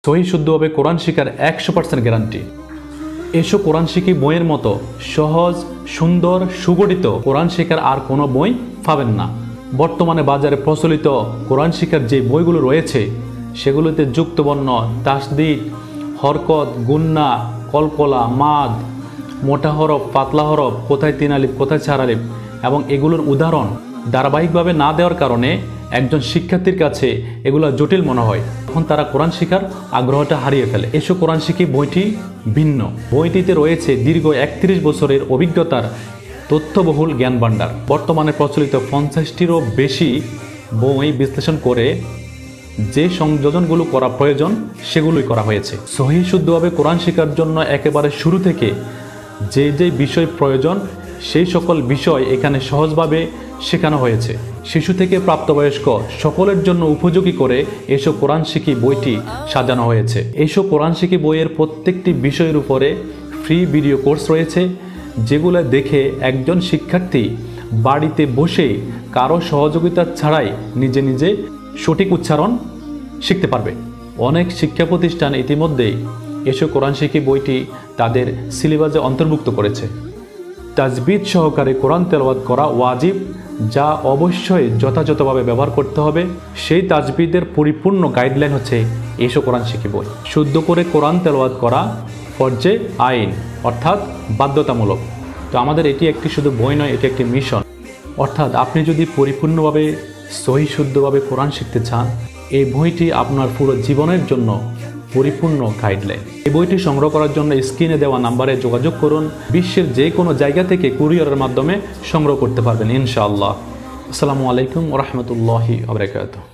সহি শুদ্ধভাবে কোরআন শিখার 100% গ্যারান্টি। এসো কোরআন শিখি বইয়ের মতো সহজ, সুন্দর, সুগঠিত কোরআন শিখার আর কোনো বই পাবেন না। বর্তমানে বাজারে প্রচলিত কোরআন শিখার যে বইগুলো রয়েছে সেগুলোতে যুক্তবর্ণ, তাসদিদ, হরকত, গুন্না, কলকলা, মাদ, মোটা হরফ, পাতলা হরফ, কোথায় তিন আলিফ, কোথায় চার আলিফ এবং এগুলোর উদাহরণ ধারাবাহিকভাবে না দেওয়ার কারণে একজন শিক্ষার্থীর কাছে এগুলো জটিল মনে হয়, তখন তারা কোরআন শিখার আগ্রহটা হারিয়ে ফেলে। এসো কোরআন শিখি বইটি ভিন্ন। বইটিতে রয়েছে দীর্ঘ 31 বছরের অভিজ্ঞতার তথ্যবহুল জ্ঞান ভাণ্ডার। বর্তমানে প্রচলিত 50টিরও বেশি বই বিশ্লেষণ করে যে সংযোজনগুলো করা প্রয়োজন সেগুলোই করা হয়েছে। সহি শুদ্ধভাবে কোরআন শেখার জন্য একেবারে শুরু থেকে যে যে বিষয় প্রয়োজন সেই সকল বিষয় এখানে সহজভাবে শেখানো হয়েছে। শিশু থেকে প্রাপ্তবয়স্ক সকলের জন্য উপযোগী করে এসো কোরআন শিখি বইটি সাজানো হয়েছে। এসো কোরআন শিখি বইয়ের প্রত্যেকটি বিষয়ের উপরে ফ্রি ভিডিও কোর্স রয়েছে, যেগুলো দেখে একজন শিক্ষার্থী বাড়িতে বসে কারো সহযোগিতা ছাড়াই নিজে নিজে সঠিক উচ্চারণ শিখতে পারবে। অনেক শিক্ষা প্রতিষ্ঠান ইতিমধ্যেই এসো কোরআন শিখি বইটি তাদের সিলেবাসে অন্তর্ভুক্ত করেছে। তাজবিদ সহকারে কোরআন তেলাওয়াত করা ওয়াজিব, যা অবশ্যই যথাযথভাবে ব্যবহার করতে হবে। সেই তাজবিদের পরিপূর্ণ গাইডলাইন হচ্ছে এসো কোরআন শিখি বই। শুদ্ধ করে কোরআন তেলাওয়াত করা ফরজে আইন, অর্থাৎ বাধ্যতামূলক। তো আমাদের এটি একটি শুধু বই নয়, এটি একটি মিশন। অর্থাৎ আপনি যদি পরিপূর্ণভাবে সহি শুদ্ধভাবে কোরআন শিখতে চান, এই বইটি আপনার পুরো জীবনের জন্য পরিপূর্ণ গাইডলাইন। এই বইটি সংগ্রহ করার জন্য স্ক্রিনে দেওয়া নাম্বারে যোগাযোগ করুন। বিশ্বের যে কোনো জায়গা থেকে কুরিয়ারের মাধ্যমে সংগ্রহ করতে পারবেন ইনশাআল্লাহ। আসসালামু আলাইকুম ওয়া রাহমাতুল্লাহি ওয়া বারাকাতুহু।